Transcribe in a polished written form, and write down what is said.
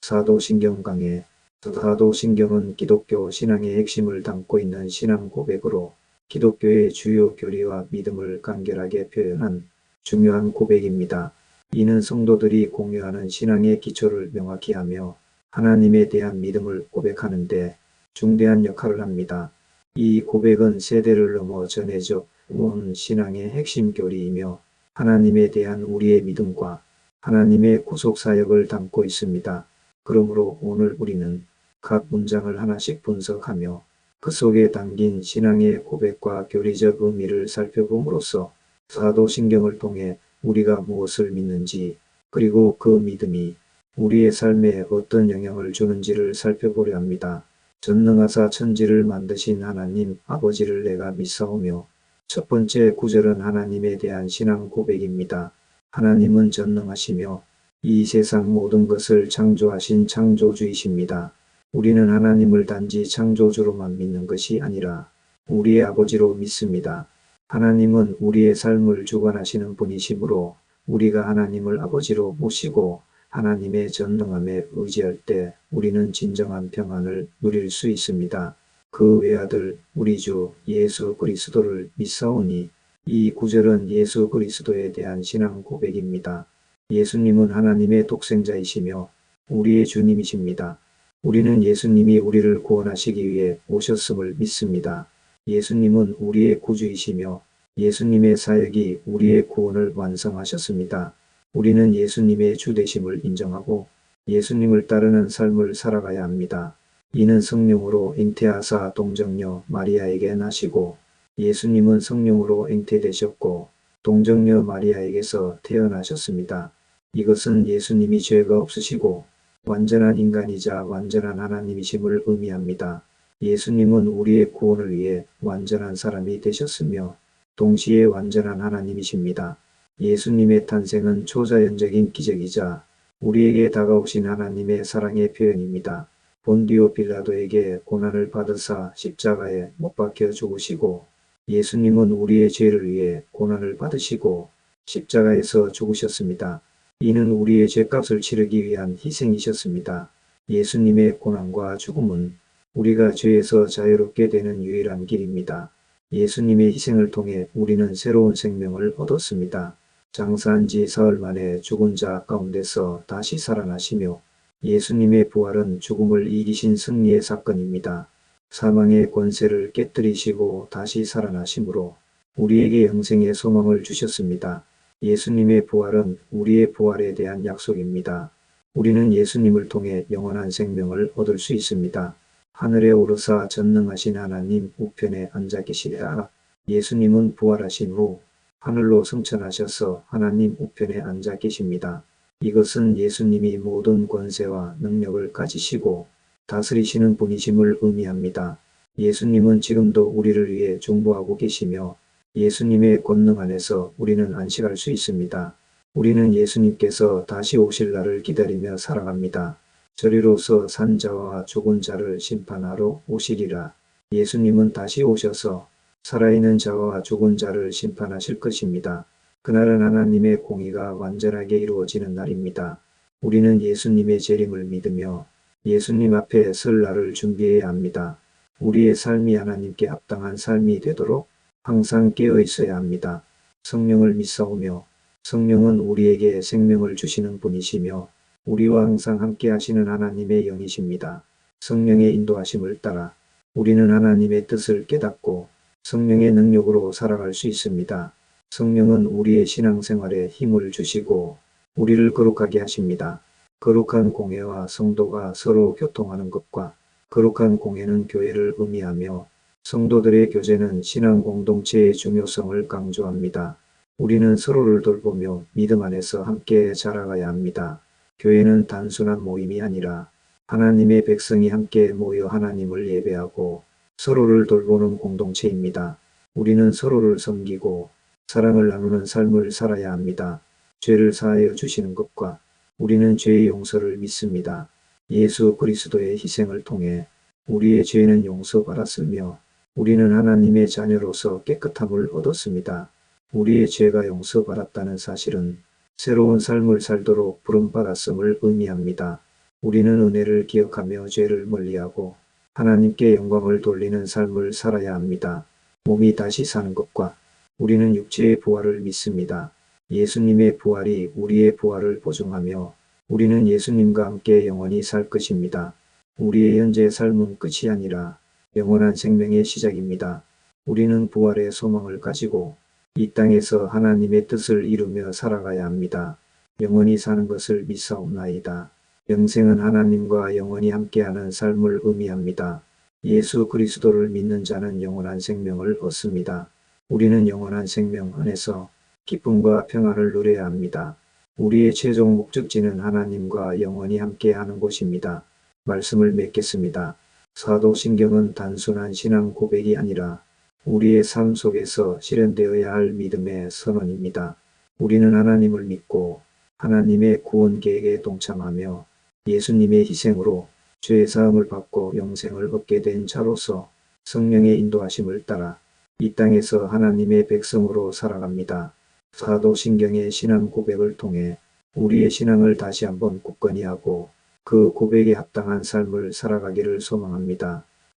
사도신경 강해. 사도신경은 기독교 신앙의 핵심을 담고 있는 신앙 고백으로 기독교의 주요 교리와 믿음을 간결하게 표현한 중요한 고백입니다. 이는 성도들이 공유하는 신앙의 기초를 명확히 하며 하나님에 대한 믿음을 고백하는 데 중대한 역할을 합니다. 이 고백은 세대를 넘어 전해져 온 신앙의 핵심 교리이며 하나님에 대한 우리의 믿음과 하나님의 구속사역을 담고 있습니다. 그러므로 오늘 우리는 각 문장을 하나씩 분석하며 그 속에 담긴 신앙의 고백과 교리적 의미를 살펴봄으로써 사도신경을 통해 우리가 무엇을 믿는지 그리고 그 믿음이 우리의 삶에 어떤 영향을 주는지를 살펴보려 합니다. 전능하사 천지를 만드신 하나님 아버지를 내가 믿사오며 첫 번째 구절은 하나님에 대한 신앙 고백입니다. 하나님은 전능하시며 이 세상 모든 것을 창조하신 창조주이십니다. 우리는 하나님을 단지 창조주로만 믿는 것이 아니라 우리의 아버지로 믿습니다. 하나님은 우리의 삶을 주관하시는 분이시므로 우리가 하나님을 아버지로 모시고 하나님의 전능함에 의지할 때 우리는 진정한 평안을 누릴 수 있습니다. 그 외아들 우리 주 예수 그리스도를 믿사오니 이 구절은 예수 그리스도에 대한 신앙 고백입니다. 예수님은 하나님의 독생자이시며 우리의 주님이십니다. 우리는 예수님이 우리를 구원하시기 위해 오셨음을 믿습니다. 예수님은 우리의 구주이시며 예수님의 사역이 우리의 구원을 완성하셨습니다. 우리는 예수님의 주되심을 인정하고 예수님을 따르는 삶을 살아가야 합니다. 이는 성령으로 잉태하사 동정녀 마리아에게 나시고 예수님은 성령으로 잉태되셨고 동정녀 마리아에게서 태어나셨습니다. 이것은 예수님이 죄가 없으시고 완전한 인간이자 완전한 하나님이심을 의미합니다. 예수님은 우리의 구원을 위해 완전한 사람이 되셨으며 동시에 완전한 하나님이십니다. 예수님의 탄생은 초자연적인 기적이자 우리에게 다가오신 하나님의 사랑의 표현입니다. 본디오 빌라도에게 고난을 받으사 십자가에 못 박혀 죽으시고 예수님은 우리의 죄를 위해 고난을 받으시고 십자가에서 죽으셨습니다. 이는 우리의 죄값을 치르기 위한 희생이셨습니다. 예수님의 고난과 죽음은 우리가 죄에서 자유롭게 되는 유일한 길입니다. 예수님의 희생을 통해 우리는 새로운 생명을 얻었습니다. 장사한 지 사흘 만에 죽은 자 가운데서 다시 살아나시며 예수님의 부활은 죽음을 이기신 승리의 사건입니다. 사망의 권세를 깨뜨리시고 다시 살아나심으로 우리에게 영생의 소망을 주셨습니다. 예수님의 부활은 우리의 부활에 대한 약속입니다. 우리는 예수님을 통해 영원한 생명을 얻을 수 있습니다. 하늘에 오르사 전능하신 하나님 우편에 앉아 계시리라. 예수님은 부활하신 후 하늘로 승천하셔서 하나님 우편에 앉아 계십니다. 이것은 예수님이 모든 권세와 능력을 가지시고 다스리시는 분이심을 의미합니다. 예수님은 지금도 우리를 위해 중보하고 계시며 예수님의 권능 안에서 우리는 안식할 수 있습니다. 우리는 예수님께서 다시 오실 날을 기다리며 살아갑니다. 저리로서 산 자와 죽은 자를 심판하러 오시리라. 예수님은 다시 오셔서 살아있는 자와 죽은 자를 심판하실 것입니다. 그날은 하나님의 공의가 완전하게 이루어지는 날입니다. 우리는 예수님의 재림을 믿으며 예수님 앞에 설 날을 준비해야 합니다. 우리의 삶이 하나님께 합당한 삶이 되도록 항상 깨어 있어야 합니다. 성령을 믿사오며 성령은 우리에게 생명을 주시는 분이시며 우리와 항상 함께 하시는 하나님의 영이십니다. 성령의 인도하심을 따라 우리는 하나님의 뜻을 깨닫고 성령의 능력으로 살아갈 수 있습니다. 성령은 우리의 신앙생활에 힘을 주시고 우리를 거룩하게 하십니다. 거룩한 공회와 성도가 서로 교통하는 것과 거룩한 공회는 교회를 의미하며 성도들의 교제는 신앙 공동체의 중요성을 강조합니다. 우리는 서로를 돌보며 믿음 안에서 함께 자라가야 합니다. 교회는 단순한 모임이 아니라 하나님의 백성이 함께 모여 하나님을 예배하고 서로를 돌보는 공동체입니다. 우리는 서로를 섬기고 사랑을 나누는 삶을 살아야 합니다. 죄를 사하여 주시는 것과 우리는 죄의 용서를 믿습니다. 예수 그리스도의 희생을 통해 우리의 죄는 용서받았으며 우리는 하나님의 자녀로서 깨끗함을 얻었습니다. 우리의 죄가 용서받았다는 사실은 새로운 삶을 살도록 부름받았음을 의미합니다. 우리는 은혜를 기억하며 죄를 멀리하고 하나님께 영광을 돌리는 삶을 살아야 합니다. 몸이 다시 사는 것과 우리는 육체의 부활을 믿습니다. 예수님의 부활이 우리의 부활을 보증하며 우리는 예수님과 함께 영원히 살 것입니다. 우리의 현재 삶은 끝이 아니라 영원한 생명의 시작입니다. 우리는 부활의 소망을 가지고 이 땅에서 하나님의 뜻을 이루며 살아가야 합니다. 영원히 사는 것을 믿사옵나이다. 영생은 하나님과 영원히 함께하는 삶을 의미합니다. 예수 그리스도를 믿는 자는 영원한 생명을 얻습니다. 우리는 영원한 생명 안에서 기쁨과 평안을 누려야 합니다. 우리의 최종 목적지는 하나님과 영원히 함께하는 곳입니다. 말씀을 맺겠습니다. 사도신경은 단순한 신앙 고백이 아니라 우리의 삶 속에서 실현되어야 할 믿음의 선언입니다. 우리는 하나님을 믿고 하나님의 구원 계획에 동참하며 예수님의 희생으로 죄의 사함을 받고 영생을 얻게 된 자로서 성령의 인도하심을 따라 이 땅에서 하나님의 백성으로 살아갑니다. 사도신경의 신앙 고백을 통해 우리의 신앙을 다시 한번 굳건히 하고 그 고백에 합당한 삶을 살아가기를 소망합니다.